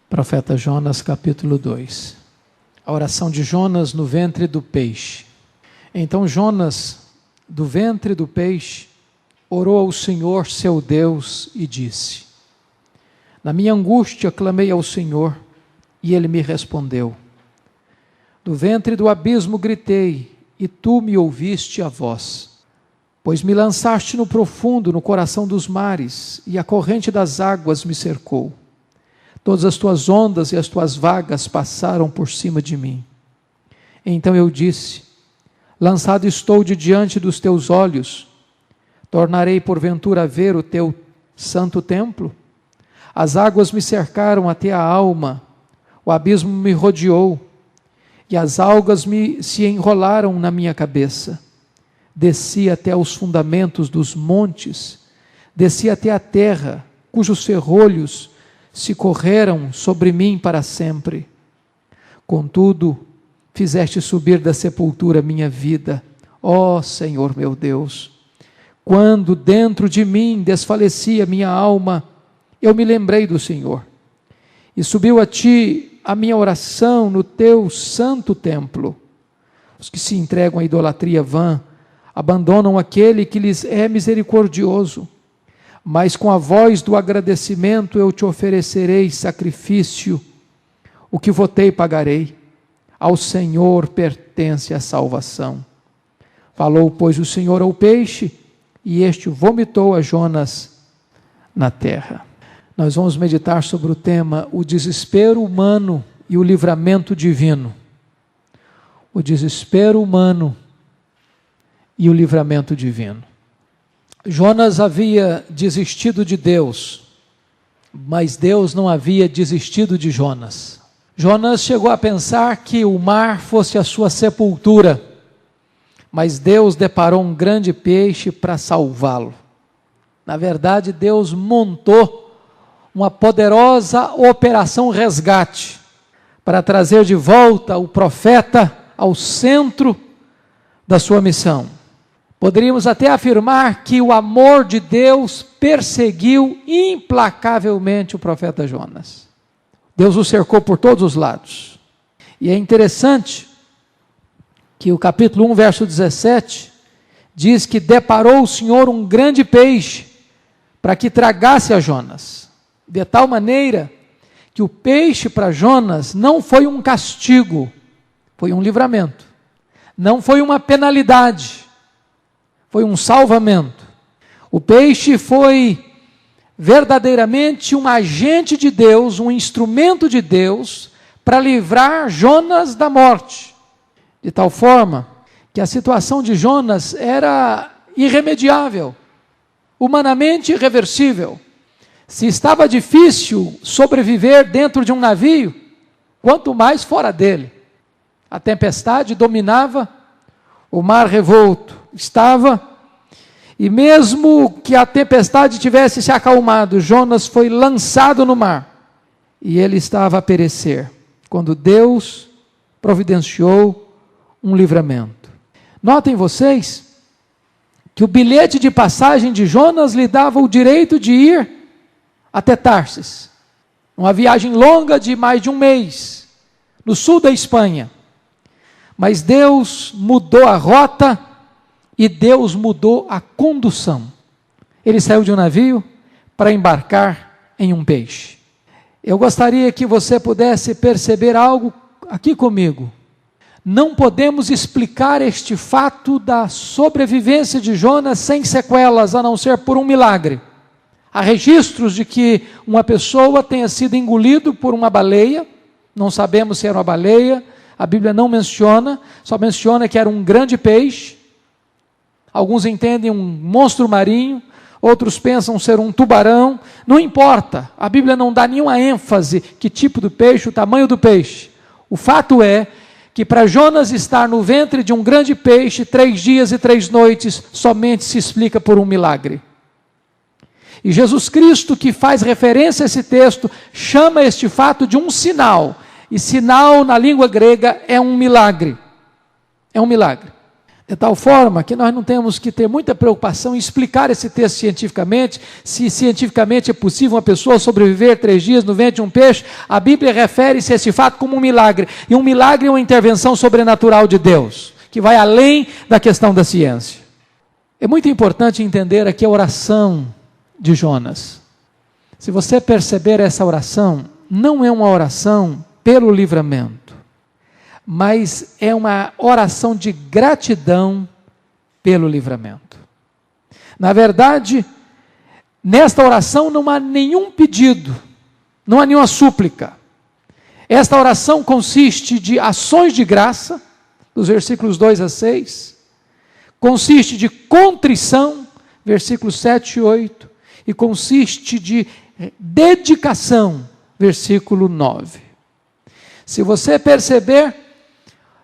Profeta Jonas, capítulo 2. A oração de Jonas no ventre do peixe. Então Jonas, do ventre do peixe, orou ao Senhor seu Deus e disse: Na minha angústia clamei ao Senhor, e Ele me respondeu. Do ventre do abismo gritei, e Tu me ouviste a voz. Pois me lançaste no profundo, no coração dos mares, e a corrente das águas me cercou. Todas as Tuas ondas e as Tuas vagas passaram por cima de mim. Então eu disse: Lançado estou de diante dos Teus olhos, tornarei porventura a ver o Teu santo templo? As águas me cercaram até a alma, o abismo me rodeou, e as algas se enrolaram na minha cabeça. Desci até os fundamentos dos montes, desci até a terra, cujos ferrolhos se correram sobre mim para sempre. Contudo, fizeste subir da sepultura minha vida, ó Senhor meu Deus. Quando dentro de mim desfalecia minha alma, eu me lembrei do Senhor, e subiu a Ti a minha oração no Teu santo templo. Os que se entregam à idolatria vã, abandonam aquele que lhes é misericordioso, mas com a voz do agradecimento eu Te oferecerei sacrifício, o que votei pagarei, ao Senhor pertence a salvação. Falou, pois, o Senhor ao peixe, e este vomitou a Jonas na terra. Nós vamos meditar sobre o tema, o desespero humano e o livramento divino. O desespero humano e o livramento divino. Jonas havia desistido de Deus, mas Deus não havia desistido de Jonas. Jonas chegou a pensar que o mar fosse a sua sepultura, mas Deus deparou um grande peixe para salvá-lo. Na verdade, Deus montou uma poderosa operação resgate para trazer de volta o profeta ao centro da sua missão. Poderíamos até afirmar que o amor de Deus perseguiu implacavelmente o profeta Jonas. Deus o cercou por todos os lados. E é interessante que o capítulo 1, verso 17, diz que deparou o Senhor um grande peixe para que tragasse a Jonas. De tal maneira que o peixe para Jonas não foi um castigo, foi um livramento. Não foi uma penalidade, foi um salvamento. O peixe foi verdadeiramente um agente de Deus, um instrumento de Deus para livrar Jonas da morte. De tal forma que a situação de Jonas era irremediável, humanamente irreversível. Se estava difícil sobreviver dentro de um navio, quanto mais fora dele. A tempestade dominava, o mar revolto estava, e mesmo que a tempestade tivesse se acalmado, Jonas foi lançado no mar, e ele estava a perecer, quando Deus providenciou um livramento. Notem vocês que o bilhete de passagem de Jonas lhe dava o direito de ir até Tarsis, uma viagem longa de mais de um mês, no sul da Espanha. Mas Deus mudou a rota e Deus mudou a condução. Ele saiu de um navio para embarcar em um peixe. Eu gostaria que você pudesse perceber algo aqui comigo. Não podemos explicar este fato da sobrevivência de Jonas sem sequelas, a não ser por um milagre. Há registros de que uma pessoa tenha sido engolido por uma baleia, não sabemos se era uma baleia, a Bíblia não menciona, só menciona que era um grande peixe. Alguns entendem um monstro marinho, outros pensam ser um tubarão, não importa, a Bíblia não dá nenhuma ênfase que tipo do peixe, o tamanho do peixe. O fato é que para Jonas estar no ventre de um grande peixe 3 dias e 3 noites, somente se explica por um milagre. E Jesus Cristo, que faz referência a esse texto, chama este fato de um sinal. E sinal na língua grega é um milagre. É um milagre. De tal forma que nós não temos que ter muita preocupação em explicar esse texto cientificamente, se cientificamente é possível uma pessoa sobreviver 3 dias no ventre de um peixe. A Bíblia refere-se a esse fato como um milagre, e um milagre é uma intervenção sobrenatural de Deus, que vai além da questão da ciência. É muito importante entender aqui a oração de Jonas. Se você perceber essa oração, não é uma oração pelo livramento, mas é uma oração de gratidão pelo livramento. Na verdade, nesta oração não há nenhum pedido, não há nenhuma súplica. Esta oração consiste de ações de graça, dos versículos 2 a 6, consiste de contrição, versículos 7 e 8, e consiste de dedicação, versículo 9. Se você perceber,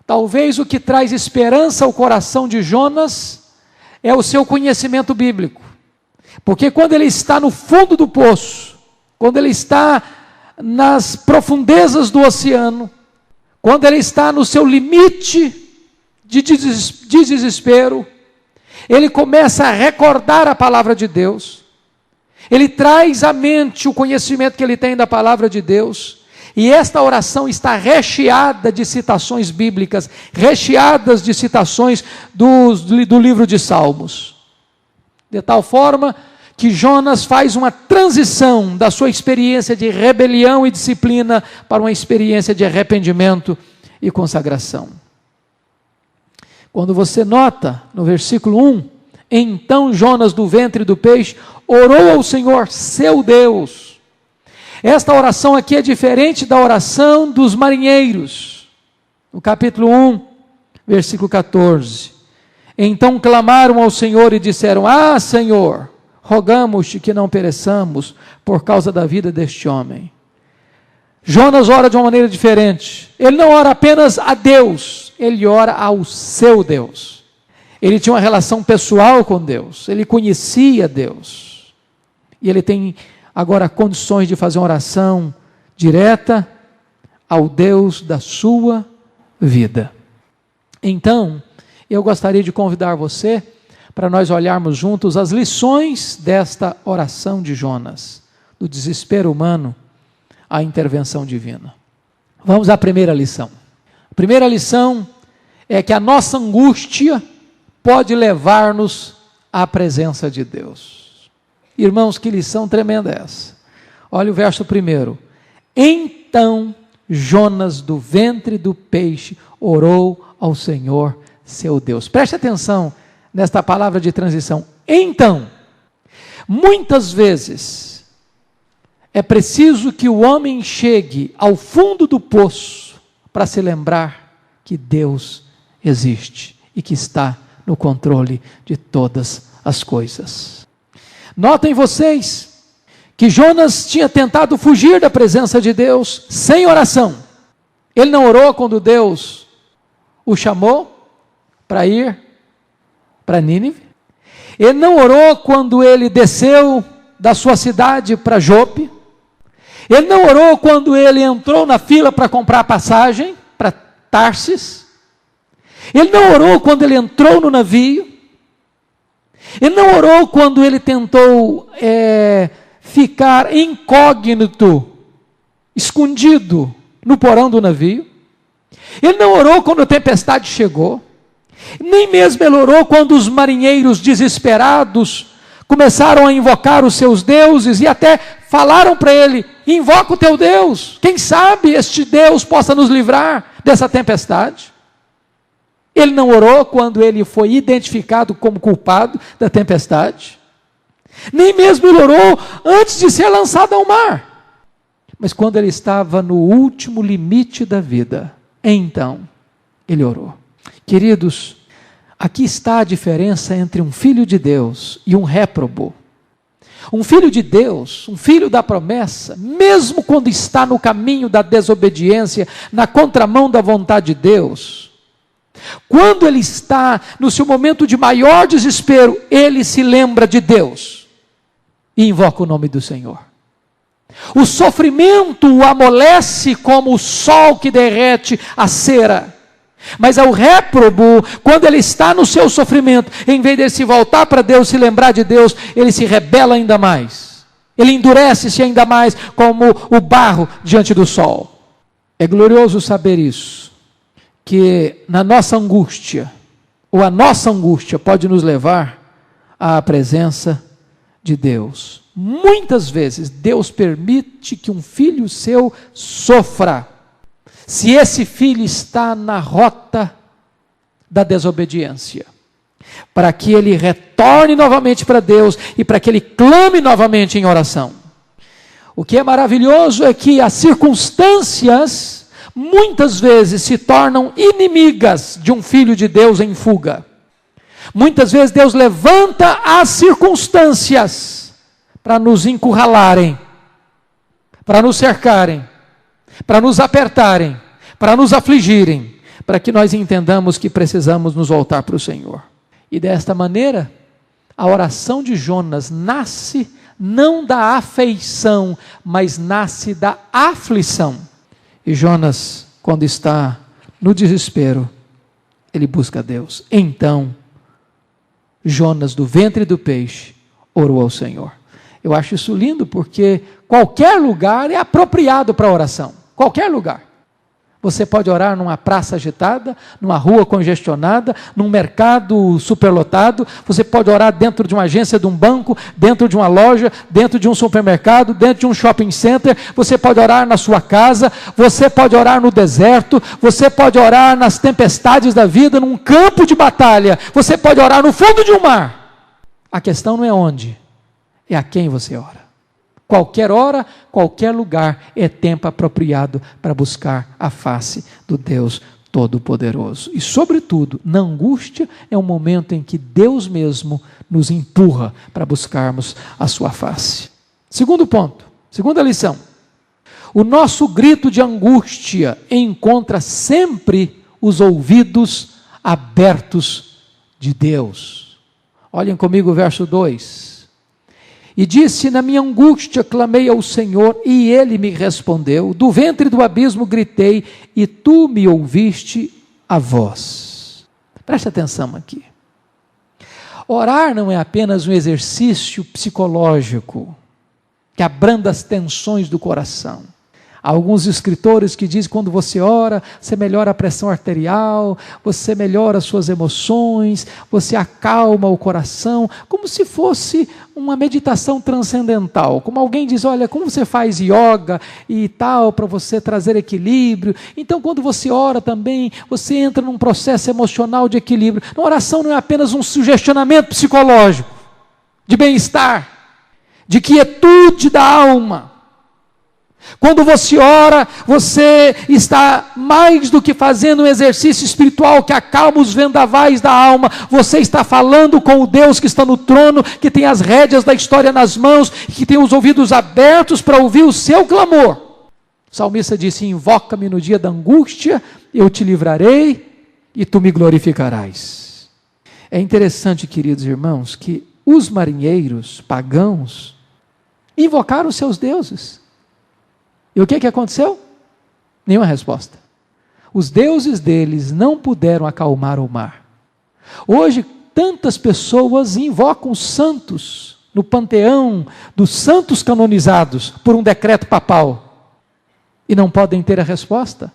talvez o que traz esperança ao coração de Jonas é o seu conhecimento bíblico. Porque quando ele está no fundo do poço, quando ele está nas profundezas do oceano, quando ele está no seu limite de desespero, ele começa a recordar a palavra de Deus. Ele traz à mente o conhecimento que ele tem da palavra de Deus. E esta oração está recheada de citações bíblicas, recheadas de citações do livro de Salmos. De tal forma que Jonas faz uma transição da sua experiência de rebelião e disciplina para uma experiência de arrependimento e consagração. Quando você nota no versículo 1, então Jonas do ventre do peixe orou ao Senhor, seu Deus. Esta oração aqui é diferente da oração dos marinheiros. No capítulo 1, versículo 14. Então clamaram ao Senhor e disseram: Ah, Senhor, rogamos-te que não pereçamos por causa da vida deste homem. Jonas ora de uma maneira diferente. Ele não ora apenas a Deus, ele ora ao seu Deus. Ele tinha uma relação pessoal com Deus, ele conhecia Deus. E ele tem agora condições de fazer uma oração direta ao Deus da sua vida. Então, eu gostaria de convidar você para nós olharmos juntos as lições desta oração de Jonas, do desespero humano à intervenção divina. Vamos à primeira lição. A primeira lição é que a nossa angústia pode levar-nos à presença de Deus. Irmãos, que lição tremenda é essa. Olha o verso 1. Então Jonas do ventre do peixe orou ao Senhor seu Deus. Preste atenção nesta palavra de transição. Então, muitas vezes é preciso que o homem chegue ao fundo do poço para se lembrar que Deus existe e que está no controle de todas as coisas. Notem vocês que Jonas tinha tentado fugir da presença de Deus sem oração. Ele não orou quando Deus o chamou para ir para Nínive. Ele não orou quando ele desceu da sua cidade para Jope. Ele não orou quando ele entrou na fila para comprar passagem para Tarsis. Ele não orou quando ele entrou no navio. Ele não orou quando ele tentou ficar incógnito, escondido no porão do navio. Ele não orou quando a tempestade chegou. Nem mesmo ele orou quando os marinheiros desesperados começaram a invocar os seus deuses e até falaram para ele: invoca o teu Deus, quem sabe este Deus possa nos livrar dessa tempestade. Ele não orou quando ele foi identificado como culpado da tempestade. Nem mesmo ele orou antes de ser lançado ao mar. Mas quando ele estava no último limite da vida, então ele orou. Queridos, aqui está a diferença entre um filho de Deus e um réprobo. Um filho de Deus, um filho da promessa, mesmo quando está no caminho da desobediência, na contramão da vontade de Deus, quando ele está no seu momento de maior desespero, ele se lembra de Deus e invoca o nome do Senhor. O sofrimento o amolece como o sol que derrete a cera, Mas ao réprobo, quando ele está no seu sofrimento, em vez de ele se voltar para Deus, se lembrar de Deus, ele se rebela ainda mais. Ele endurece-se ainda mais como o barro diante do sol. É glorioso saber isso, que na nossa angústia, ou a nossa angústia pode nos levar à presença de Deus. Muitas vezes Deus permite que um filho seu sofra, se esse filho está na rota da desobediência, para que ele retorne novamente para Deus e para que ele clame novamente em oração. O que é maravilhoso é que as circunstâncias muitas vezes se tornam inimigas de um filho de Deus em fuga. Muitas vezes Deus levanta as circunstâncias para nos encurralarem, para nos cercarem, para nos apertarem, para nos afligirem, para que nós entendamos que precisamos nos voltar para o Senhor. E desta maneira, a oração de Jonas nasce não da afeição, mas nasce da aflição. E Jonas, quando está no desespero, ele busca Deus. Então, Jonas, do ventre do peixe, orou ao Senhor. Eu acho isso lindo, porque qualquer lugar é apropriado para a oração. Qualquer lugar. Você pode orar numa praça agitada, numa rua congestionada, num mercado superlotado. Você pode orar dentro de uma agência de um banco, dentro de uma loja, dentro de um supermercado, dentro de um shopping center. Você pode orar na sua casa. Você pode orar no deserto. Você pode orar nas tempestades da vida, num campo de batalha. Você pode orar no fundo de um mar. A questão não é onde, é a quem você ora. Qualquer hora, qualquer lugar é tempo apropriado para buscar a face do Deus Todo-Poderoso. E, sobretudo, na angústia é um momento em que Deus mesmo nos empurra para buscarmos a sua face. Segundo ponto, segunda lição. O nosso grito de angústia encontra sempre os ouvidos abertos de Deus. Olhem comigo o verso 2. E disse: na minha angústia clamei ao Senhor, e Ele me respondeu. Do ventre do abismo gritei, e Tu me ouviste a voz. Preste atenção aqui. Orar não é apenas um exercício psicológico, que abranda as tensões do coração. Há alguns escritores que dizem que quando você ora, você melhora a pressão arterial, você melhora as suas emoções, você acalma o coração, como se fosse uma meditação transcendental. Como alguém diz, olha, como você faz yoga e tal, para você trazer equilíbrio. Então, quando você ora também, você entra num processo emocional de equilíbrio. A oração não é apenas um sugestionamento psicológico, de bem-estar, de quietude da alma. Quando você ora, você está mais do que fazendo um exercício espiritual que acalma os vendavais da alma. Você está falando com o Deus que está no trono, que tem as rédeas da história nas mãos, que tem os ouvidos abertos para ouvir o seu clamor. O salmista disse: invoca-me no dia da angústia, eu te livrarei e tu me glorificarás. É interessante, queridos irmãos, que os marinheiros pagãos invocaram os seus deuses. E o que aconteceu? Nenhuma resposta. Os deuses deles não puderam acalmar o mar. Hoje, tantas pessoas invocam os santos no panteão dos santos canonizados por um decreto papal e não podem ter a resposta.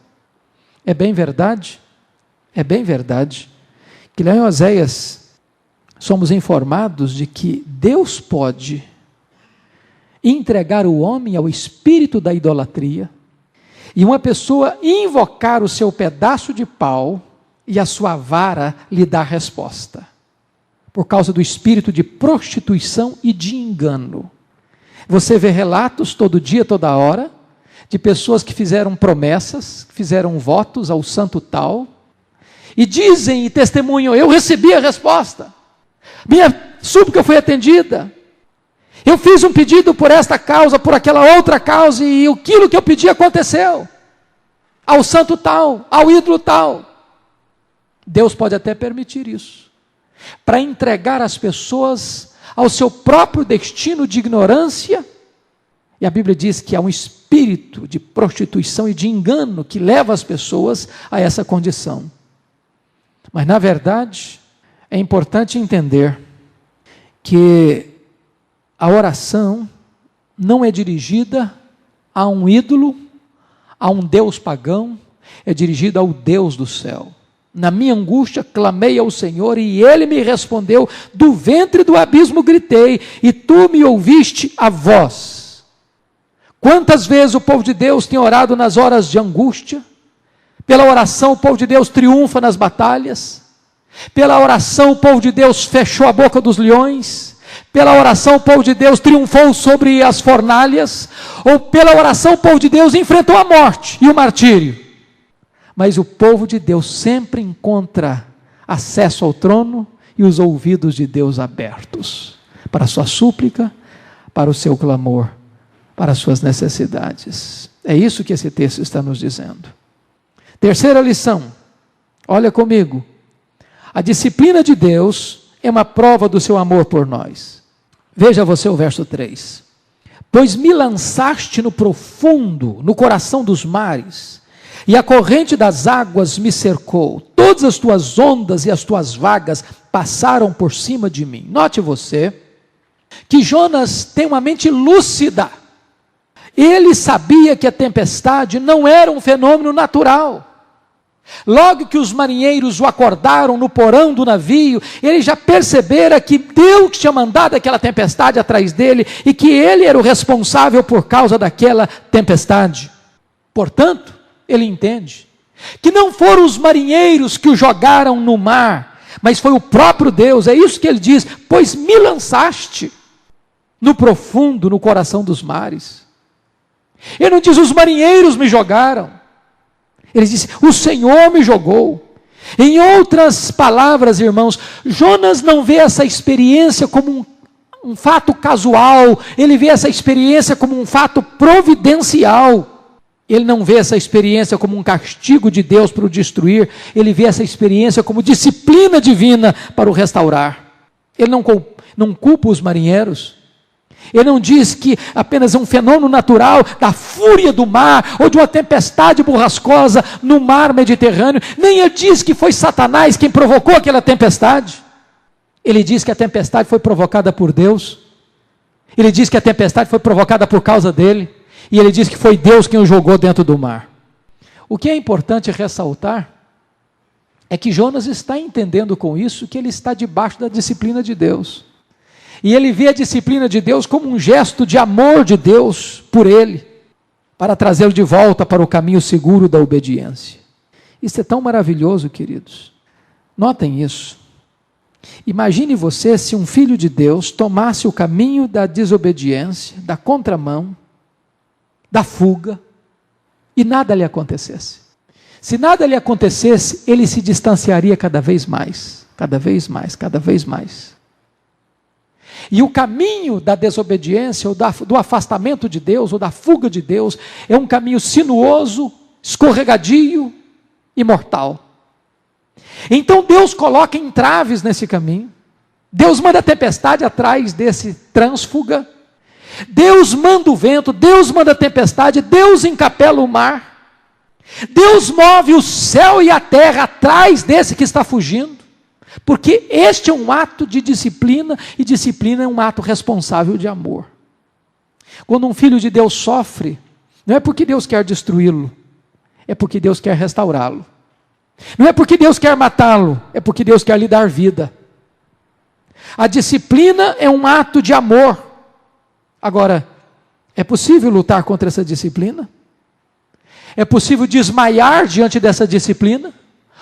É bem verdade que lá em Oséias somos informados de que Deus pode entregar o homem ao espírito da idolatria, e uma pessoa invocar o seu pedaço de pau, e a sua vara lhe dar resposta, por causa do espírito de prostituição e de engano. Você vê relatos todo dia, toda hora, de pessoas que fizeram promessas, que fizeram votos ao santo tal, e dizem e testemunham: eu recebi a resposta, minha súplica foi atendida, eu fiz um pedido por esta causa, por aquela outra causa, e aquilo que eu pedi aconteceu, ao santo tal, ao ídolo tal. Deus pode até permitir isso, para entregar as pessoas ao seu próprio destino de ignorância, e a Bíblia diz que há um espírito de prostituição e de engano que leva as pessoas a essa condição. Mas, na verdade, é importante entender que a oração não é dirigida a um ídolo, a um Deus pagão, é dirigida ao Deus do céu. Na minha angústia, clamei ao Senhor e Ele me respondeu, do ventre do abismo gritei, e Tu me ouviste a voz. Quantas vezes o povo de Deus tem orado nas horas de angústia? Pela oração o povo de Deus triunfa nas batalhas. Pela oração o povo de Deus fechou a boca dos leões. Pela oração o povo de Deus triunfou sobre as fornalhas. Ou pela oração o povo de Deus enfrentou a morte e o martírio. Mas o povo de Deus sempre encontra acesso ao trono e os ouvidos de Deus abertos para a sua súplica, para o seu clamor, para as suas necessidades. É isso que esse texto está nos dizendo. Terceira lição, olha comigo. A disciplina de Deus é uma prova do seu amor por nós. Veja você o verso 3. Pois me lançaste no profundo, no coração dos mares, e a corrente das águas me cercou. Todas as tuas ondas e as tuas vagas passaram por cima de mim. Note você que Jonas tem uma mente lúcida. Ele sabia que a tempestade não era um fenômeno natural. Logo que os marinheiros o acordaram no porão do navio, ele já percebera que Deus tinha mandado aquela tempestade atrás dele e que ele era o responsável por causa daquela tempestade. Portanto, ele entende que não foram os marinheiros que o jogaram no mar, mas foi o próprio Deus. É isso que ele diz, pois me lançaste no profundo, no coração dos mares. Ele não diz, os marinheiros me jogaram. Ele diz, o Senhor me jogou. Em outras palavras, irmãos, Jonas não vê essa experiência como um fato casual, ele vê essa experiência como um fato providencial. Ele não vê essa experiência como um castigo de Deus para o destruir, ele vê essa experiência como disciplina divina para o restaurar. Ele não culpa os marinheiros. Ele não diz que apenas é um fenômeno natural da fúria do mar, ou de uma tempestade borrascosa no mar Mediterrâneo, nem ele diz que foi Satanás quem provocou aquela tempestade. Ele diz que a tempestade foi provocada por Deus, ele diz que a tempestade foi provocada por causa dele, e ele diz que foi Deus quem o jogou dentro do mar. O que é importante ressaltar é que Jonas está entendendo com isso que ele está debaixo da disciplina de Deus. E ele vê a disciplina de Deus como um gesto de amor de Deus por ele, para trazê-lo de volta para o caminho seguro da obediência. Isso é tão maravilhoso, queridos. Notem isso. Imagine você se um filho de Deus tomasse o caminho da desobediência, da contramão, da fuga, e nada lhe acontecesse. Se nada lhe acontecesse, ele se distanciaria cada vez mais, cada vez mais, cada vez mais. E o caminho da desobediência, ou do afastamento de Deus, ou da fuga de Deus, é um caminho sinuoso, escorregadio e mortal. Então Deus coloca entraves nesse caminho, Deus manda a tempestade atrás desse trânsfuga, Deus manda o vento, Deus manda a tempestade, Deus encapela o mar, Deus move o céu e a terra atrás desse que está fugindo, porque este é um ato de disciplina, e disciplina é um ato responsável de amor. Quando um filho de Deus sofre, não é porque Deus quer destruí-lo, é porque Deus quer restaurá-lo. Não é porque Deus quer matá-lo, é porque Deus quer lhe dar vida. A disciplina é um ato de amor. Agora, é possível lutar contra essa disciplina? É possível desmaiar diante dessa disciplina?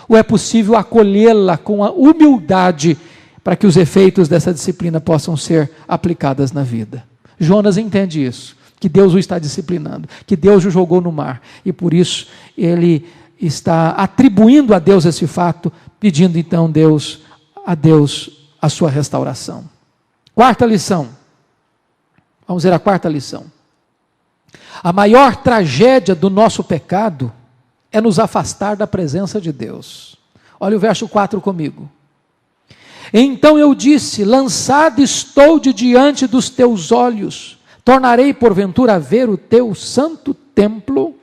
Ou é possível acolhê-la com a humildade para que os efeitos dessa disciplina possam ser aplicadas na vida? Jonas entende isso, que Deus o está disciplinando, que Deus o jogou no mar, e por isso ele está atribuindo a Deus esse fato, pedindo então a Deus a sua restauração. Quarta lição. Vamos ver a quarta lição. A maior tragédia do nosso pecado é nos afastar da presença de Deus. Olha o verso 4 comigo. Então eu disse, lançado estou de diante dos teus olhos, tornarei porventura a ver o teu santo templo.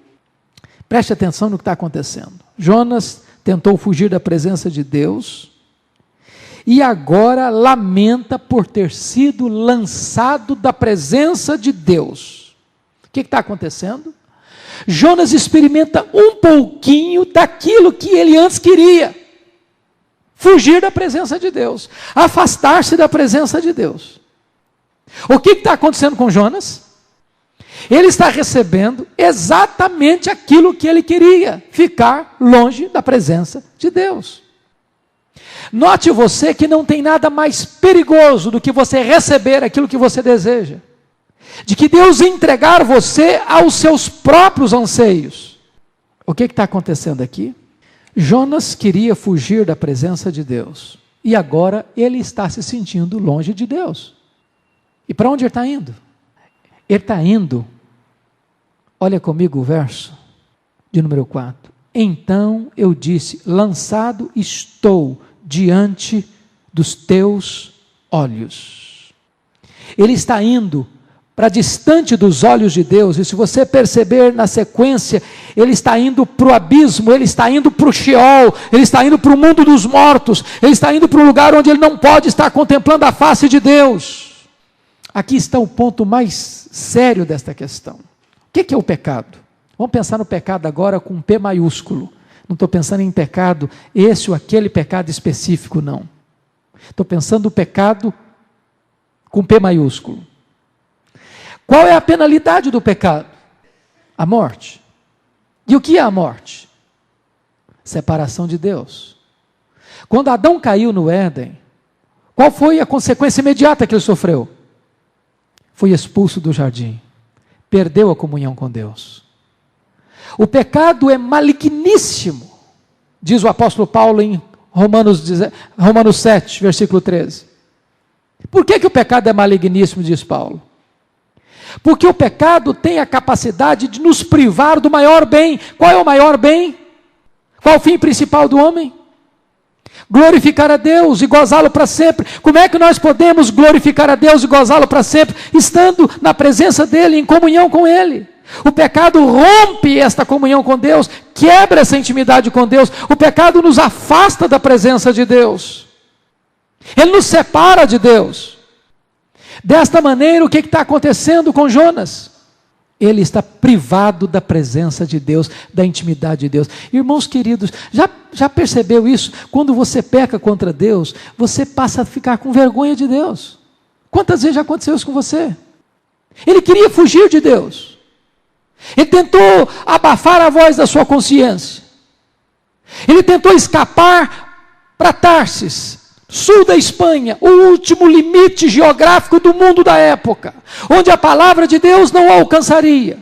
Preste atenção no que está acontecendo. Jonas tentou fugir da presença de Deus, e agora lamenta por ter sido lançado da presença de Deus. O que está acontecendo? Jonas experimenta um pouquinho daquilo que ele antes queria: fugir da presença de Deus, afastar-se da presença de Deus. O que está acontecendo com Jonas? Ele está recebendo exatamente aquilo que ele queria: ficar longe da presença de Deus. Note você que não tem nada mais perigoso do que você receber aquilo que você deseja, de que Deus entregar você aos seus próprios anseios. O que está acontecendo aqui? Jonas queria fugir da presença de Deus, e agora ele está se sentindo longe de Deus. E para onde ele está indo? Ele está indo, olha comigo o verso de número 4. Então eu disse: lançado estou diante dos teus olhos. Ele está indo para distante dos olhos de Deus, e se você perceber na sequência, ele está indo para o abismo, ele está indo para o Sheol, ele está indo para o mundo dos mortos, ele está indo para um lugar onde ele não pode estar contemplando a face de Deus. Aqui está o ponto mais sério desta questão. O que é o pecado? Vamos pensar no pecado agora com um P maiúsculo. Não estou pensando em pecado, esse ou aquele pecado específico, não. Estou pensando no pecado com P maiúsculo. Qual é a penalidade do pecado? A morte. E o que é a morte? Separação de Deus. Quando Adão caiu no Éden, qual foi a consequência imediata que ele sofreu? Foi expulso do jardim. Perdeu a comunhão com Deus. O pecado é maligníssimo, diz o apóstolo Paulo em Romanos 7, versículo 13. Por que o pecado é maligníssimo, diz Paulo? Porque o pecado tem a capacidade de nos privar do maior bem. Qual é o maior bem? Qual o fim principal do homem? Glorificar a Deus e gozá-lo para sempre. Como é que nós podemos glorificar a Deus e gozá-lo para sempre? Estando na presença dEle, em comunhão com Ele. O pecado rompe esta comunhão com Deus, quebra essa intimidade com Deus. O pecado nos afasta da presença de Deus. Ele nos separa de Deus. Desta maneira, o que está acontecendo com Jonas? Ele está privado da presença de Deus, da intimidade de Deus. Irmãos queridos, já percebeu isso? Quando você peca contra Deus, você passa a ficar com vergonha de Deus. Quantas vezes já aconteceu isso com você? Ele queria fugir de Deus. Ele tentou abafar a voz da sua consciência. Ele tentou escapar para Tarsis, sul da Espanha, o último limite geográfico do mundo da época, onde a palavra de Deus não o alcançaria.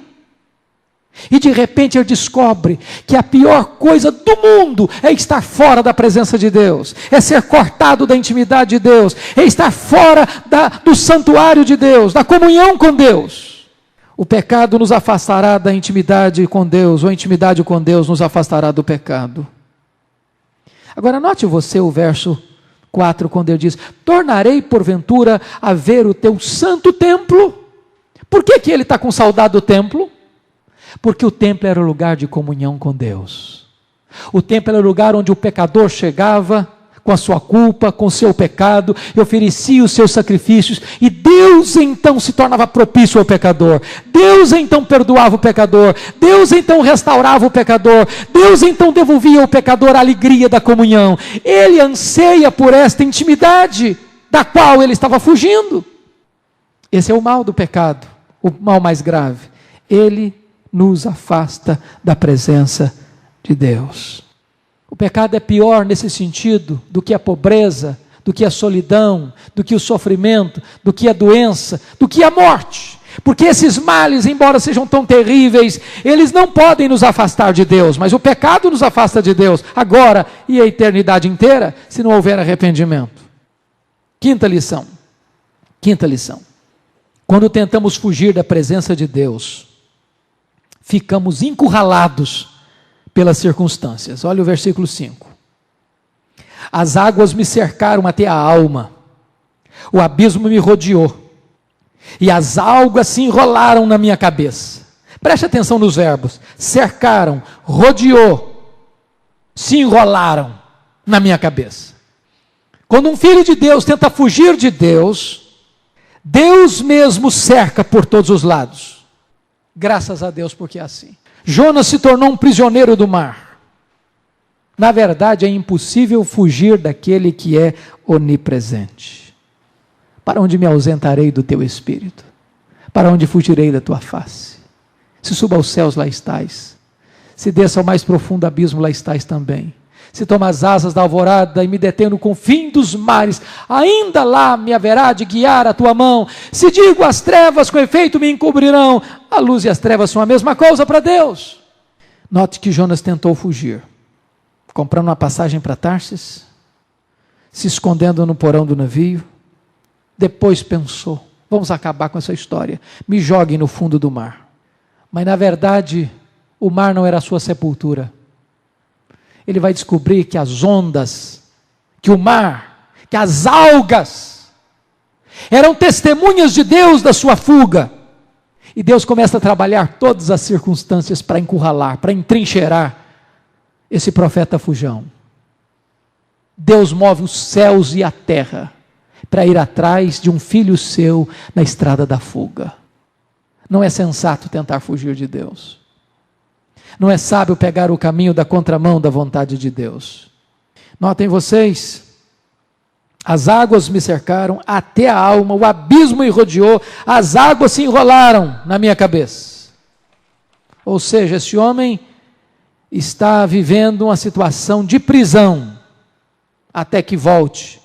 E de repente ele descobre que a pior coisa do mundo é estar fora da presença de Deus, é ser cortado da intimidade de Deus, é estar fora do santuário de Deus, da comunhão com Deus. O pecado nos afastará da intimidade com Deus, ou a intimidade com Deus nos afastará do pecado. Agora note você o verso 4, quando ele diz: tornarei porventura a ver o teu santo templo. Por que ele está com saudade do templo? Porque o templo era o lugar de comunhão com Deus. O templo era o lugar onde o pecador chegava com a sua culpa, com o seu pecado, e oferecia os seus sacrifícios, e Deus então se tornava propício ao pecador, Deus então perdoava o pecador, Deus então restaurava o pecador, Deus então devolvia ao pecador a alegria da comunhão. Ele anseia por esta intimidade, da qual ele estava fugindo. Esse é o mal do pecado, o mal mais grave. Ele nos afasta da presença de Deus. O pecado é pior nesse sentido do que a pobreza, do que a solidão, do que o sofrimento, do que a doença, do que a morte. Porque esses males, embora sejam tão terríveis, eles não podem nos afastar de Deus, mas o pecado nos afasta de Deus, agora e a eternidade inteira, se não houver arrependimento. Quinta lição. Quando tentamos fugir da presença de Deus, ficamos encurralados pelas circunstâncias. Olha o versículo 5. As águas me cercaram até a alma, o abismo me rodeou, e as algas se enrolaram na minha cabeça. Preste atenção nos verbos: cercaram, rodeou, se enrolaram na minha cabeça. Quando um filho de Deus tenta fugir de Deus, Deus mesmo cerca por todos os lados. Graças a Deus, porque é assim. Jonas se tornou um prisioneiro do mar. Na verdade, é impossível fugir daquele que é onipresente. Para onde me ausentarei do teu espírito? Para onde fugirei da tua face? Se suba aos céus, lá estás. Se desça ao mais profundo abismo, lá estás também. Se tomo as asas da alvorada e me detenho no confim dos mares, ainda lá me haverá de guiar a tua mão. Se digo as trevas com efeito me encobrirão, a luz e as trevas são a mesma coisa para Deus. Note que Jonas tentou fugir, comprando uma passagem para Tarsis, se escondendo no porão do navio. Depois pensou, vamos acabar com essa história, me joguem no fundo do mar. Mas na verdade, o mar não era a sua sepultura. Ele vai descobrir que as ondas, que o mar, que as algas, eram testemunhas de Deus da sua fuga. E Deus começa a trabalhar todas as circunstâncias para encurralar, para entrincheirar esse profeta fujão. Deus move os céus e a terra para ir atrás de um filho seu na estrada da fuga. Não é sensato tentar fugir de Deus. Não é sábio pegar o caminho da contramão da vontade de Deus. Notem vocês, as águas me cercaram até a alma, o abismo me rodeou, as águas se enrolaram na minha cabeça. Ou seja, esse homem está vivendo uma situação de prisão, até que volte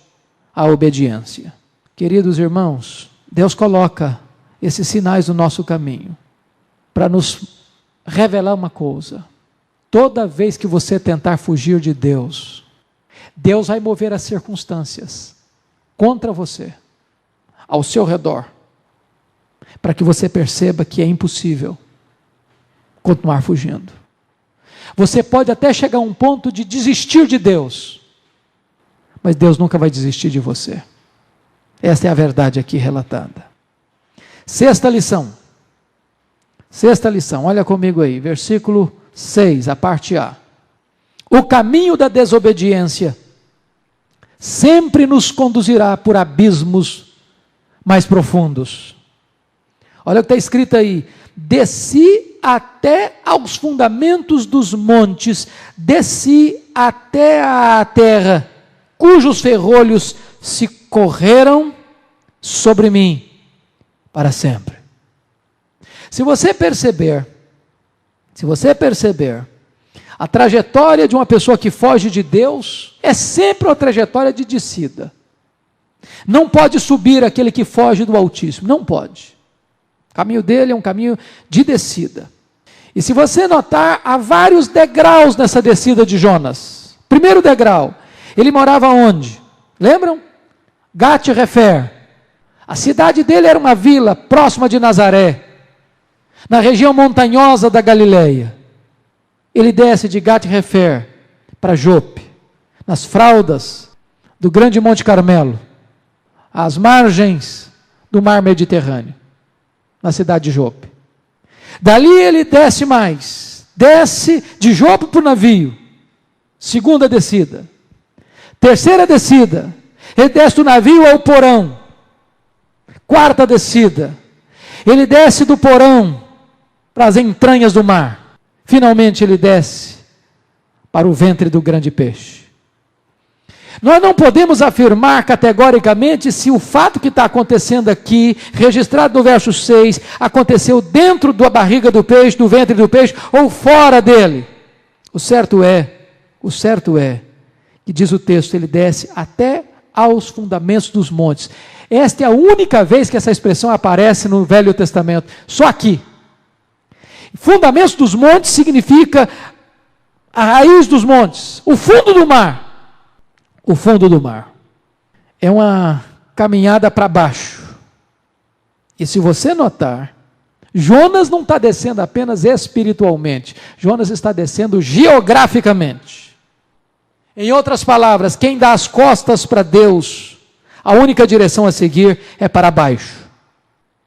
à obediência. Queridos irmãos, Deus coloca esses sinais no nosso caminho, para nos revelar uma coisa: toda vez que você tentar fugir de Deus, Deus vai mover as circunstâncias contra você, ao seu redor, para que você perceba que é impossível continuar fugindo. Você pode até chegar a um ponto de desistir de Deus, mas Deus nunca vai desistir de você. Esta é a verdade aqui relatada. Sexta lição, olha comigo aí, versículo 6, a parte A. O caminho da desobediência sempre nos conduzirá por abismos mais profundos. Olha o que está escrito aí: desci até aos fundamentos dos montes, desci até a terra, cujos ferrolhos se correram sobre mim para sempre. Se você perceber, a trajetória de uma pessoa que foge de Deus é sempre uma trajetória de descida. Não pode subir aquele que foge do Altíssimo, não pode. O caminho dele é um caminho de descida. E se você notar, há vários degraus nessa descida de Jonas. Primeiro degrau, ele morava onde? Lembram? Gat-Hefer. A cidade dele era uma vila próxima de Nazaré, na região montanhosa da Galileia. Ele desce de Gat-Hefer para Jope, nas fraldas do grande Monte Carmelo, às margens do mar Mediterrâneo, na cidade de Jope. Dali ele desce mais, desce de Jope para o navio, segunda descida. Terceira descida, ele desce do navio ao porão. Quarta descida, ele desce do porão para as entranhas do mar. Finalmente ele desce para o ventre do grande peixe. Nós não podemos afirmar categoricamente se o fato que está acontecendo aqui, registrado no verso 6, aconteceu dentro da barriga do peixe, do ventre do peixe, ou fora dele. O certo é, que diz o texto, ele desce até aos fundamentos dos montes. Esta é a única vez que essa expressão aparece no Velho Testamento, só aqui. Fundamentos dos montes significa a raiz dos montes, o fundo do mar. O fundo do mar é uma caminhada para baixo. E se você notar, Jonas não está descendo apenas espiritualmente, Jonas está descendo geograficamente. Em outras palavras, quem dá as costas para Deus, a única direção a seguir é para baixo.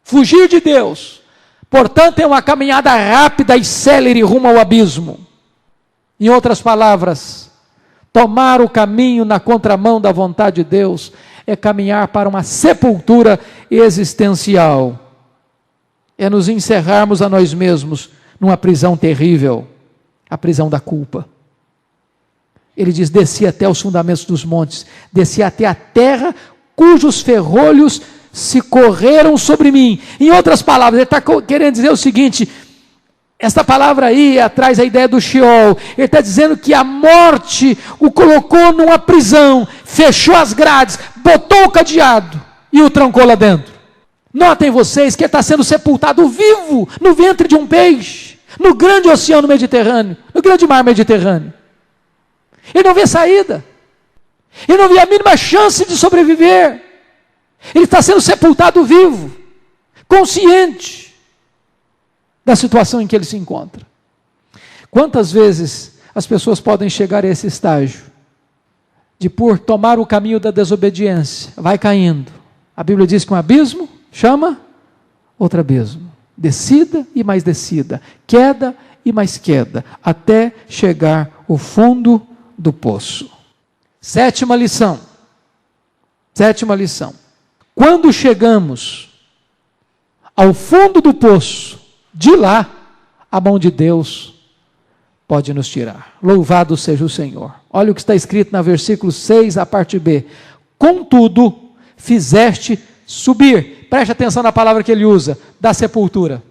Fugir de Deus, portanto, é uma caminhada rápida e célere rumo ao abismo. Em outras palavras, Tomar o caminho na contramão da vontade de Deus é caminhar para uma sepultura existencial. É nos encerrarmos a nós mesmos numa prisão terrível, a prisão da culpa. Ele diz: desci até os fundamentos dos montes, desci até a terra cujos ferrolhos se correram sobre mim. Em outras palavras, ele está querendo dizer o seguinte: essa palavra aí traz a ideia do Sheol. Ele está dizendo que a morte o colocou numa prisão, fechou as grades, botou o cadeado e o trancou lá dentro. Notem vocês que ele está sendo sepultado vivo no ventre de um peixe, no grande oceano Mediterrâneo, no grande mar Mediterrâneo. Ele não vê saída, ele não vê a mínima chance de sobreviver. Ele está sendo sepultado vivo, consciente da situação em que ele se encontra. Quantas vezes as pessoas podem chegar a esse estágio de, por tomar o caminho da desobediência, vai caindo. A Bíblia diz que um abismo chama outro abismo, descida e mais descida, queda e mais queda, até chegar ao fundo do poço. Sétima lição. Quando chegamos ao fundo do poço, de lá, a mão de Deus pode nos tirar. Louvado seja o Senhor. Olha o que está escrito no versículo 6, a parte B. Contudo, fizeste subir. Preste atenção na palavra que ele usa, da sepultura.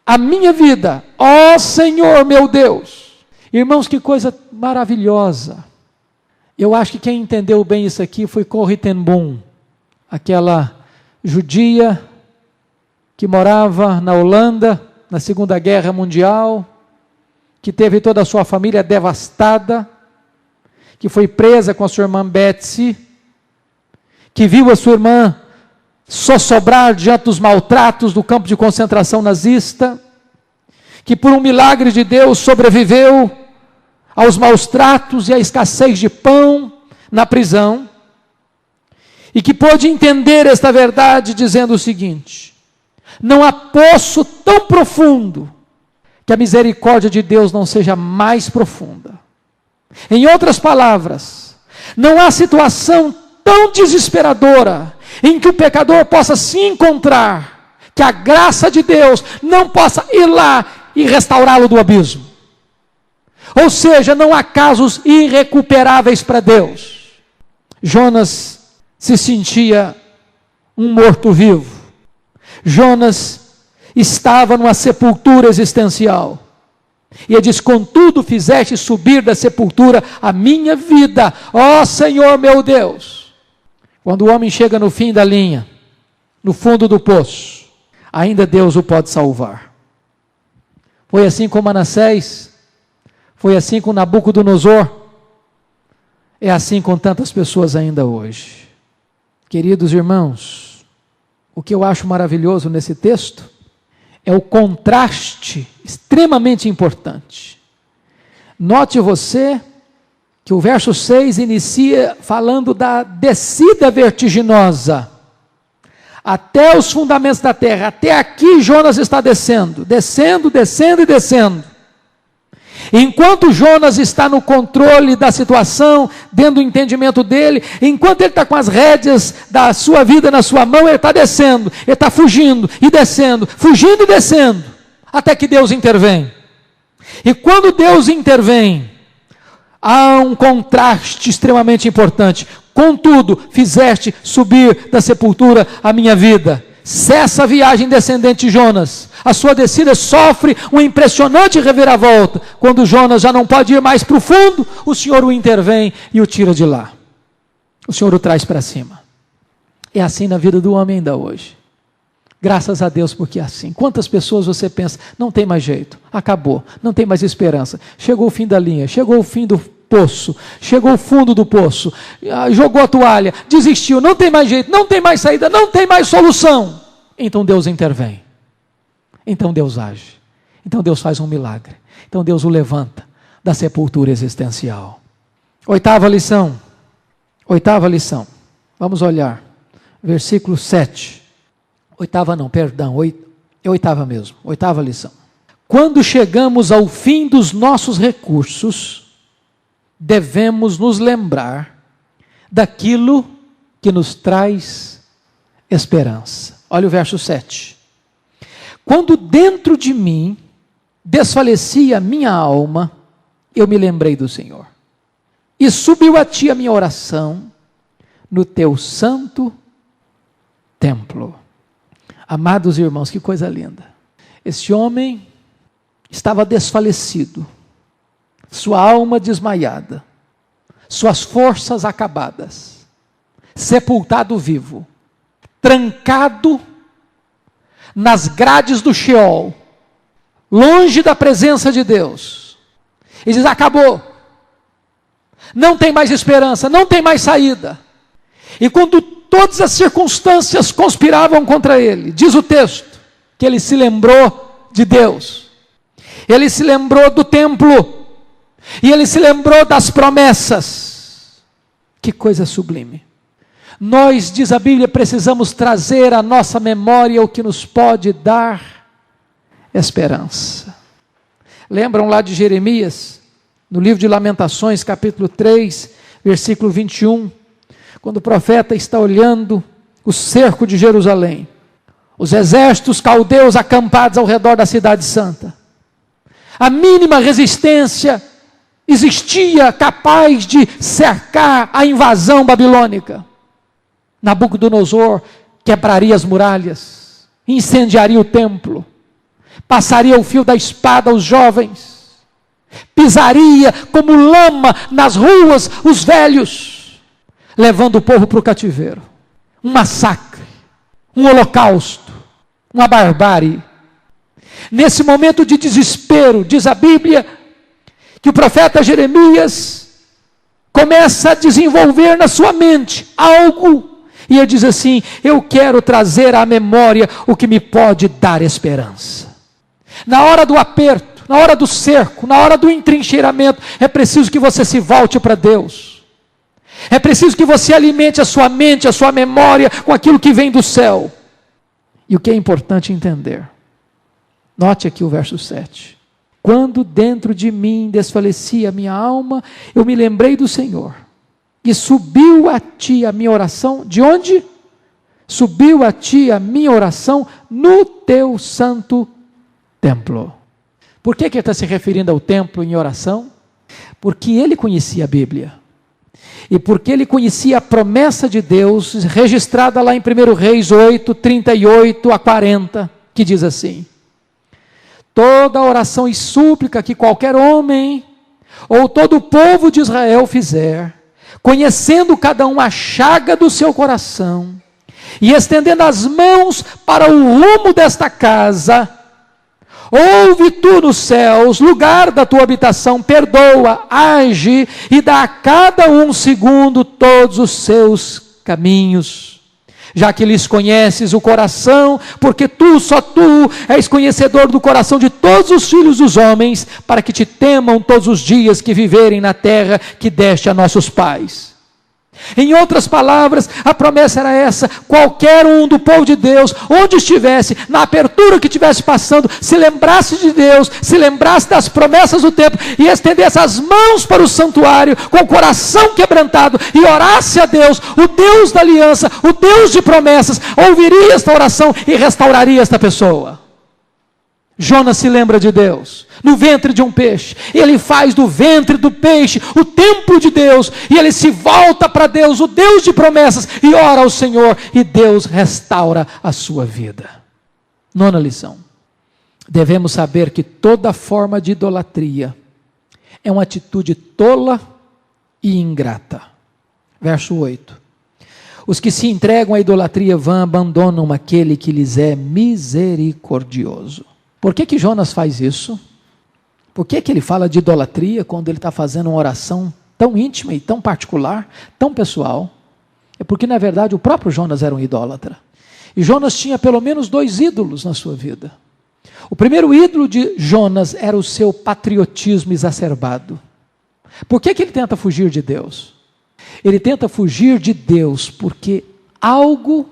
A minha vida, ó Senhor meu Deus. Irmãos, que coisa maravilhosa. Eu acho que quem entendeu bem isso aqui foi Corrie ten Boom, aquela judia que morava na Holanda, na Segunda Guerra Mundial, que teve toda a sua família devastada, que foi presa com a sua irmã Betsy, que viu a sua irmã sossobrar diante dos maltratos do campo de concentração nazista, que por um milagre de Deus sobreviveu aos maus tratos e à escassez de pão na prisão, e que pôde entender esta verdade dizendo o seguinte: não há poço tão profundo que a misericórdia de Deus não seja mais profunda. Em outras palavras, não há situação tão desesperadora em que o pecador possa se encontrar, que a graça de Deus não possa ir lá e restaurá-lo do abismo. Ou seja, não há casos irrecuperáveis para Deus. Jonas se sentia um morto-vivo. Jonas estava numa sepultura existencial. E ele diz: contudo fizeste subir da sepultura a minha vida, ó Senhor meu Deus. Quando o homem chega no fim da linha, no fundo do poço, ainda Deus o pode salvar. Foi assim com Manassés, foi assim com Nabucodonosor, é assim com tantas pessoas ainda hoje. Queridos irmãos, o que eu acho maravilhoso nesse texto é o contraste extremamente importante. Note você que o verso 6 inicia falando da descida vertiginosa até os fundamentos da terra. Até aqui Jonas está descendo. Enquanto Jonas está no controle da situação, dentro do entendimento dele, enquanto ele está com as rédeas da sua vida na sua mão, ele está descendo, ele está fugindo e descendo, até que Deus intervém. E quando Deus intervém, há um contraste extremamente importante. Contudo, fizeste subir da sepultura a minha vida. Cessa a viagem descendente de Jonas. A sua descida sofre uma impressionante reviravolta. Quando Jonas já não pode ir mais para o fundo, o Senhor o intervém e o tira de lá. O Senhor o traz para cima. É assim na vida do homem ainda hoje. Graças a Deus porque é assim. Quantas pessoas você pensa, não tem mais jeito, acabou, não tem mais esperança, chegou o fim da linha, chegou o fim do poço, chegou ao fundo do poço, jogou a toalha, desistiu, não tem mais jeito, não tem mais saída, não tem mais solução. Então Deus intervém, então Deus age, então Deus faz um milagre, então Deus o levanta da sepultura existencial. Oitava lição, vamos olhar, versículo 7, oitava lição. Quando chegamos ao fim dos nossos recursos, devemos nos lembrar daquilo que nos traz esperança. Olha o verso 7. Quando dentro de mim desfalecia a minha alma, eu me lembrei do Senhor. E subiu a ti a minha oração no teu santo templo. Amados irmãos, que coisa linda. Esse homem estava desfalecido, sua alma desmaiada, suas forças acabadas, sepultado vivo, trancado nas grades do Sheol, longe da presença de Deus. E diz: acabou, não tem mais esperança, não tem mais saída. E quando todas as circunstâncias conspiravam contra ele, diz o texto, que ele se lembrou de Deus, ele se lembrou do templo, e ele se lembrou das promessas. Que coisa sublime. Nós, diz a Bíblia, precisamos trazer à nossa memória o que nos pode dar esperança. Lembram lá de Jeremias, no livro de Lamentações, capítulo 3, versículo 21, quando o profeta está olhando o cerco de Jerusalém, os exércitos caldeus acampados ao redor da cidade santa, a mínima resistência existia capaz de cercar a invasão babilônica. Nabucodonosor quebraria as muralhas, incendiaria o templo, passaria o fio da espada aos jovens, pisaria como lama nas ruas os velhos, levando o povo para o cativeiro. Um massacre, um holocausto, uma barbárie. Nesse momento de desespero, diz a Bíblia, que o profeta Jeremias começa a desenvolver na sua mente algo, e ele diz assim: eu quero trazer à memória o que me pode dar esperança. Na hora do aperto, na hora do cerco, na hora do entrincheiramento, é preciso que você se volte para Deus. É preciso que você alimente a sua mente, a sua memória com aquilo que vem do céu. E o que é importante entender, note aqui o verso 7. Quando dentro de mim desfalecia a minha alma, eu me lembrei do Senhor. E subiu a ti a minha oração, de onde? Subiu a ti a minha oração no teu santo templo. Por que ele está se referindo ao templo em oração? Porque ele conhecia a Bíblia. E porque ele conhecia a promessa de Deus, registrada lá em 1 Reis 8, 38 a 40, que diz assim: toda oração e súplica que qualquer homem, ou todo o povo de Israel fizer, conhecendo cada um a chaga do seu coração, e estendendo as mãos para o rumo desta casa, ouve tu nos céus, lugar da tua habitação, perdoa, age e dá a cada um segundo todos os seus caminhos. Já que lhes conheces o coração, porque tu, só tu, és conhecedor do coração de todos os filhos dos homens, para que te temam todos os dias que viverem na terra que deste a nossos pais. Em outras palavras, a promessa era essa: qualquer um do povo de Deus, onde estivesse, na apertura que estivesse passando, se lembrasse de Deus, se lembrasse das promessas do templo, e estendesse as mãos para o santuário, com o coração quebrantado, e orasse a Deus, o Deus da aliança, o Deus de promessas, ouviria esta oração e restauraria esta pessoa. Jonas se lembra de Deus, no ventre de um peixe, ele faz do ventre do peixe o templo de Deus, e ele se volta para Deus, o Deus de promessas, e ora ao Senhor, e Deus restaura a sua vida. Nona lição: devemos saber que toda forma de idolatria é uma atitude tola e ingrata. Verso 8: os que se entregam à idolatria vã abandonam aquele que lhes é misericordioso. Por que Jonas faz isso? Por que ele fala de idolatria quando ele está fazendo uma oração tão íntima e tão particular, tão pessoal? É porque, na verdade, o próprio Jonas era um idólatra. E Jonas tinha pelo menos 2 ídolos na sua vida. O primeiro ídolo de Jonas era o seu patriotismo exacerbado. Por que ele tenta fugir de Deus? Ele tenta fugir de Deus porque algo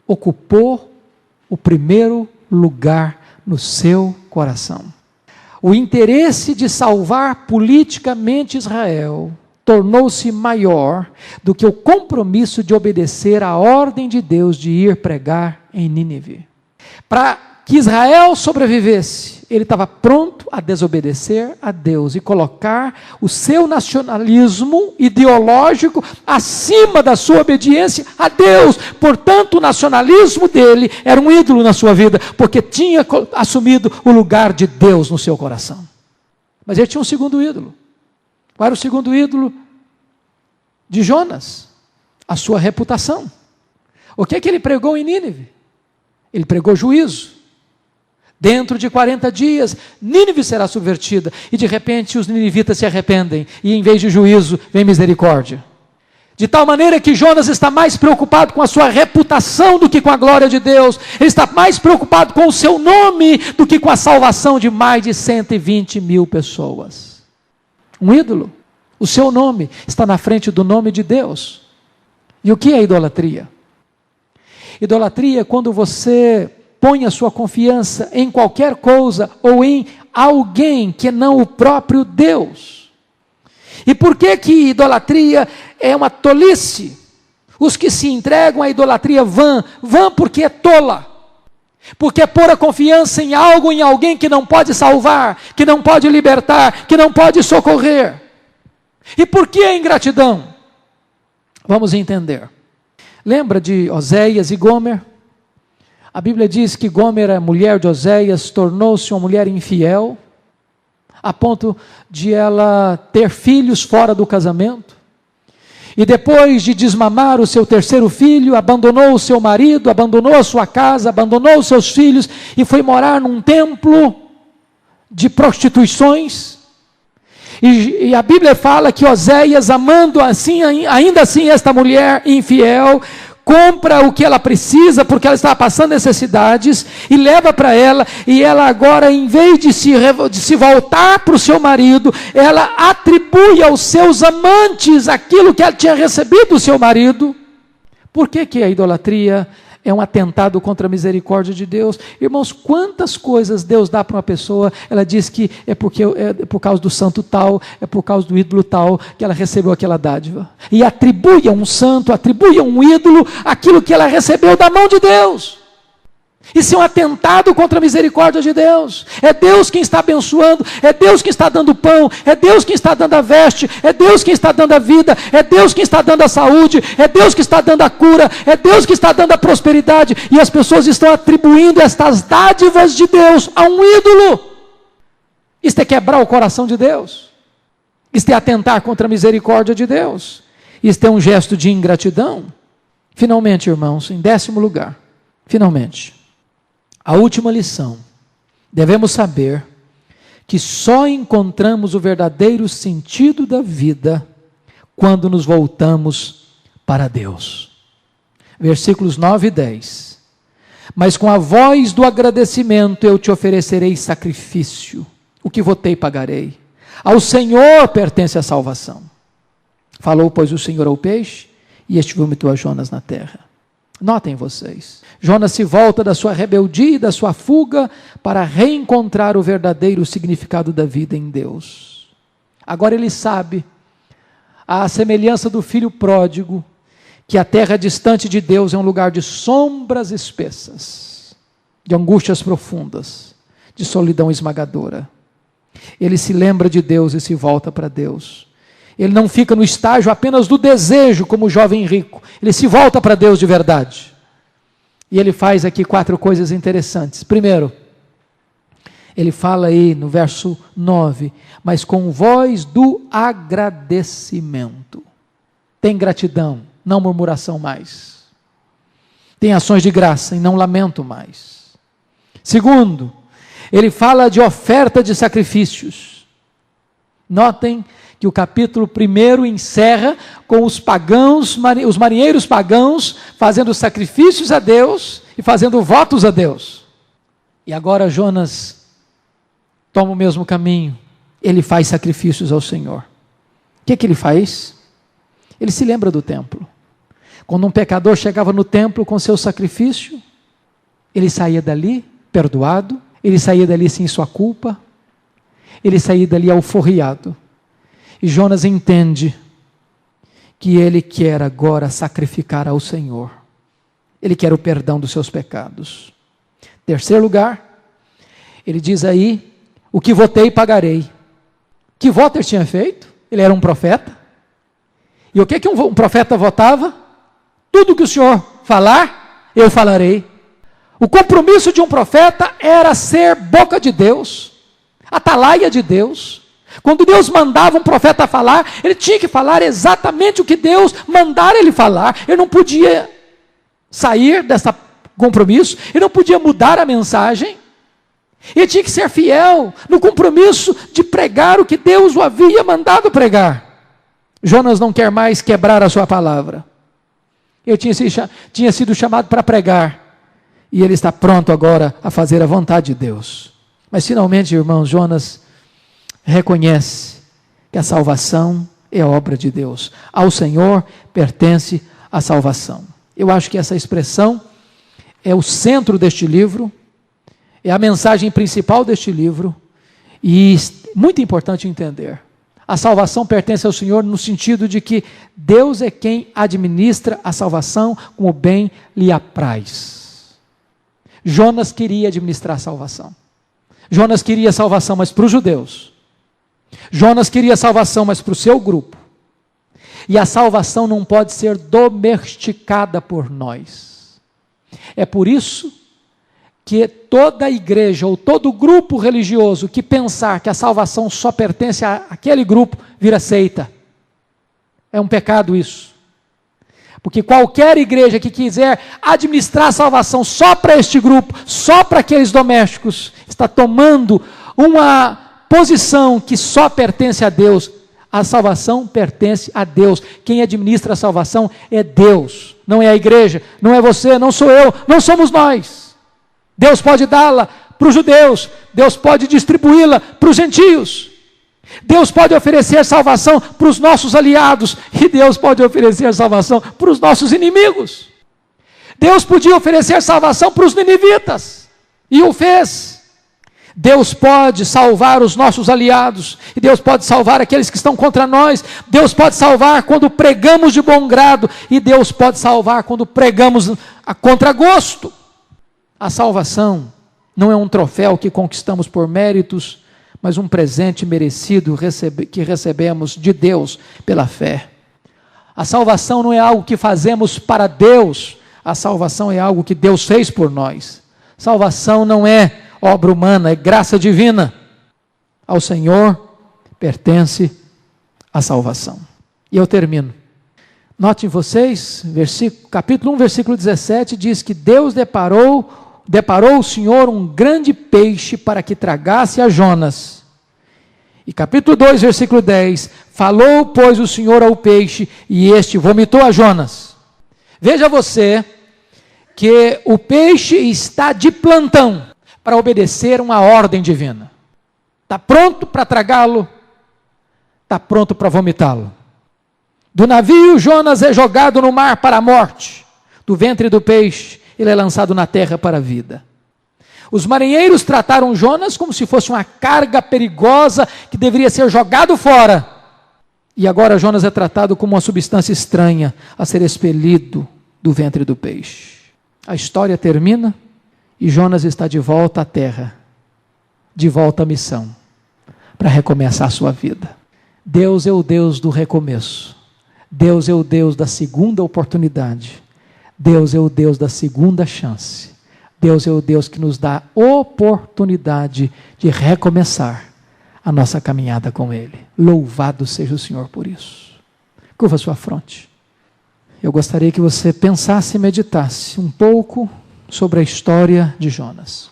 ocupou o primeiro lugar no seu coração. o interesse de salvar politicamente Israel tornou-se maior do que o compromisso de obedecer à ordem de Deus de ir pregar em Nínive. Para que Israel sobrevivesse, ele estava pronto a desobedecer a Deus e colocar o seu nacionalismo ideológico acima da sua obediência a Deus. Portanto, o nacionalismo dele era um ídolo na sua vida, porque tinha assumido o lugar de Deus no seu coração. Mas ele tinha um segundo ídolo. Qual era o segundo ídolo de Jonas? A sua reputação. O que é que ele pregou em Nínive? Ele pregou juízo. Dentro de 40 dias, Nínive será subvertida. E de repente os ninivitas se arrependem. E em vez de juízo, vem misericórdia. De tal maneira que Jonas está mais preocupado com a sua reputação do que com a glória de Deus. Ele está mais preocupado com o seu nome do que com a salvação de mais de 120 mil pessoas. Um ídolo. O seu nome está na frente do nome de Deus. E o que é idolatria? Idolatria é quando você põe a sua confiança em qualquer coisa ou em alguém que não o próprio Deus. E por que que idolatria é uma tolice? Os que se entregam à idolatria vão porque é tola. Porque é pôr a confiança em algo, em alguém que não pode salvar, que não pode libertar, que não pode socorrer. E por que a ingratidão? Vamos entender. Lembra de Oséias e Gomer? A Bíblia diz que Gomer, a mulher de Oséias, tornou-se uma mulher infiel, a ponto de ela ter filhos fora do casamento. E depois de desmamar o seu terceiro filho, abandonou o seu marido, abandonou a sua casa, abandonou os seus filhos e foi morar num templo de prostituições. E a Bíblia fala que Oséias, amando assim, ainda assim esta mulher infiel, compra o que ela precisa, porque ela estava passando necessidades, e leva para ela, e ela agora, em vez de se voltar para o seu marido, ela atribui aos seus amantes aquilo que ela tinha recebido do seu marido. Por que que a idolatria é um atentado contra a misericórdia de Deus? Irmãos, quantas coisas Deus dá para uma pessoa, ela diz que é por causa do santo tal, é por causa do ídolo tal, que ela recebeu aquela dádiva. E atribui a um santo, atribui a um ídolo, aquilo que ela recebeu da mão de Deus. Isso é um atentado contra a misericórdia de Deus. É Deus quem está abençoando, é Deus quem está dando pão, é Deus quem está dando a veste, é Deus quem está dando a vida, é Deus quem está dando a saúde, é Deus que está dando a cura, é Deus que está dando a prosperidade, e as pessoas estão atribuindo estas dádivas de Deus a um ídolo. Isto é quebrar o coração de Deus. Isto é atentar contra a misericórdia de Deus. Isto é um gesto de ingratidão. Finalmente, irmãos, em 10º lugar, finalmente, a última lição, devemos saber que só encontramos o verdadeiro sentido da vida quando nos voltamos para Deus. Versículos 9 e 10. Mas com a voz do agradecimento eu te oferecerei sacrifício, o que votei pagarei. Ao Senhor pertence a salvação. Falou, pois, o Senhor ao peixe, e este vomitou a Jonas na terra. Notem vocês, Jonas se volta da sua rebeldia e da sua fuga para reencontrar o verdadeiro significado da vida em Deus. Agora ele sabe, à semelhança do filho pródigo, que a terra distante de Deus é um lugar de sombras espessas, de angústias profundas, de solidão esmagadora. Ele se lembra de Deus e se volta para Deus. Ele não fica no estágio apenas do desejo, como o jovem rico. Ele se volta para Deus de verdade. E ele faz aqui 4 coisas interessantes. Primeiro, ele fala aí no verso 9, mas com voz do agradecimento. Tem gratidão, não murmuração mais. Tem ações de graça e não lamento mais. Segundo, ele fala de oferta de sacrifícios. Notem que o capítulo 1 encerra com os pagãos, os marinheiros pagãos, fazendo sacrifícios a Deus e fazendo votos a Deus. E agora Jonas toma o mesmo caminho, ele faz sacrifícios ao Senhor. O que ele faz? Ele se lembra do templo. Quando um pecador chegava no templo com seu sacrifício, ele saía dali perdoado, ele saía dali sem sua culpa, ele sair dali alforriado. E Jonas entende que ele quer agora sacrificar ao Senhor. Ele quer o perdão dos seus pecados. Terceiro lugar, ele diz aí, o que votei pagarei. Que voto ele tinha feito? Ele era um profeta. E o que um profeta votava? Tudo que o Senhor falar, eu falarei. O compromisso de um profeta era ser boca de Deus, atalaia de Deus. Quando Deus mandava um profeta falar, ele tinha que falar exatamente o que Deus mandara ele falar. Ele não podia sair desse compromisso, ele não podia mudar a mensagem. Ele tinha que ser fiel no compromisso de pregar o que Deus o havia mandado pregar. Jonas não quer mais quebrar a sua palavra. Ele tinha sido chamado para pregar. E ele está pronto agora a fazer a vontade de Deus. Mas finalmente, irmãos, Jonas reconhece que a salvação é obra de Deus. Ao Senhor pertence a salvação. Eu acho que essa expressão é o centro deste livro, é a mensagem principal deste livro, e muito importante entender. A salvação pertence ao Senhor no sentido de que Deus é quem administra a salvação como bem lhe apraz. Jonas queria administrar a salvação. Jonas queria salvação, mas para os judeus. Jonas queria salvação, mas para o seu grupo. E a salvação não pode ser domesticada por nós. É por isso que toda igreja ou todo grupo religioso que pensar que a salvação só pertence àquele grupo, vira seita. É um pecado isso. Porque qualquer igreja que quiser administrar a salvação só para este grupo, só para aqueles domésticos, está tomando uma posição que só pertence a Deus. A salvação pertence a Deus. Quem administra a salvação é Deus. Não é a igreja, não é você, não sou eu, não somos nós. Deus pode dá-la para os judeus, Deus pode distribuí-la para os gentios. Deus pode oferecer salvação para os nossos aliados, e Deus pode oferecer salvação para os nossos inimigos. Deus podia oferecer salvação para os ninivitas, e o fez. Deus pode salvar os nossos aliados, e Deus pode salvar aqueles que estão contra nós. Deus pode salvar quando pregamos de bom grado, e Deus pode salvar quando pregamos a contragosto. A salvação não é um troféu que conquistamos por méritos, mas um presente merecido que recebemos de Deus pela fé. A salvação não é algo que fazemos para Deus, a salvação é algo que Deus fez por nós. Salvação não é obra humana, é graça divina. Ao Senhor pertence a salvação. E eu termino. Notem vocês, capítulo 1, versículo 17, diz que Deus deparou o Senhor um grande peixe para que tragasse a Jonas. E capítulo 2, versículo 10, falou, pois, o Senhor ao peixe, e este vomitou a Jonas. Veja você que o peixe está de plantão para obedecer uma ordem divina. Está pronto para tragá-lo, está pronto para vomitá-lo. Do navio, Jonas é jogado no mar para a morte. Do ventre do peixe, ele é lançado na terra para a vida. Os marinheiros trataram Jonas como se fosse uma carga perigosa que deveria ser jogado fora. E agora Jonas é tratado como uma substância estranha a ser expelido do ventre do peixe. A história termina e Jonas está de volta à terra, de volta à missão, para recomeçar a sua vida. Deus é o Deus do recomeço. Deus é o Deus da segunda oportunidade. Deus é o Deus da segunda chance. Deus é o Deus que nos dá oportunidade de recomeçar a nossa caminhada com Ele. Louvado seja o Senhor por isso. Curva sua fronte. Eu gostaria que você pensasse e meditasse um pouco sobre a história de Jonas.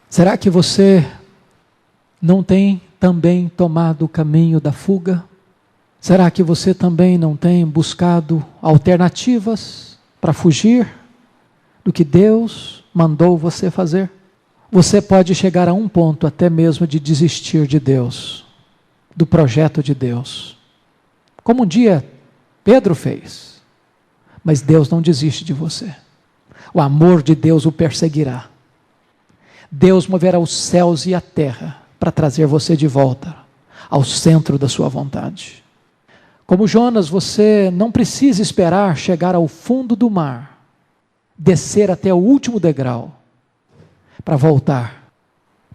Será que você não tem também tomado o caminho da fuga? Será que você também não tem buscado alternativas para fugir do que Deus mandou você fazer? Você pode chegar a um ponto até mesmo de desistir de Deus, do projeto de Deus, como um dia Pedro fez. Mas Deus não desiste de você. O amor de Deus o perseguirá. Deus moverá os céus e a terra para trazer você de volta ao centro da sua vontade. Como Jonas, você não precisa esperar chegar ao fundo do mar, descer até o último degrau, para voltar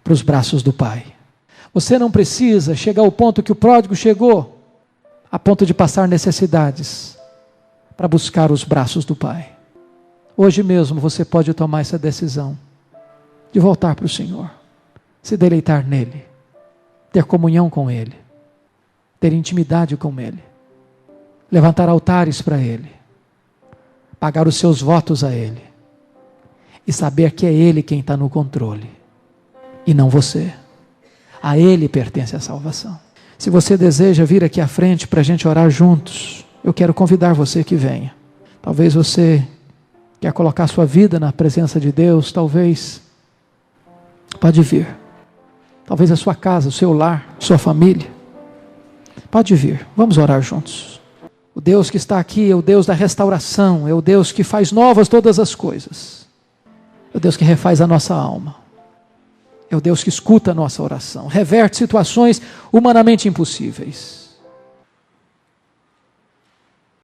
para os braços do Pai. Você não precisa chegar ao ponto que o pródigo chegou, a ponto de passar necessidades, para buscar os braços do Pai. Hoje mesmo você pode tomar essa decisão, de voltar para o Senhor, se deleitar nele, ter comunhão com Ele, ter intimidade com Ele, levantar altares para Ele, pagar os seus votos a Ele, e saber que é Ele quem está no controle, e não você. A Ele pertence a salvação. Se você deseja vir aqui à frente para a gente orar juntos, eu quero convidar você que venha. Talvez você quer colocar sua vida na presença de Deus, talvez, pode vir. Talvez a sua casa, o seu lar, sua família. Pode vir, vamos orar juntos. O Deus que está aqui é o Deus da restauração, é o Deus que faz novas todas as coisas. É o Deus que refaz a nossa alma. É o Deus que escuta a nossa oração, reverte situações humanamente impossíveis.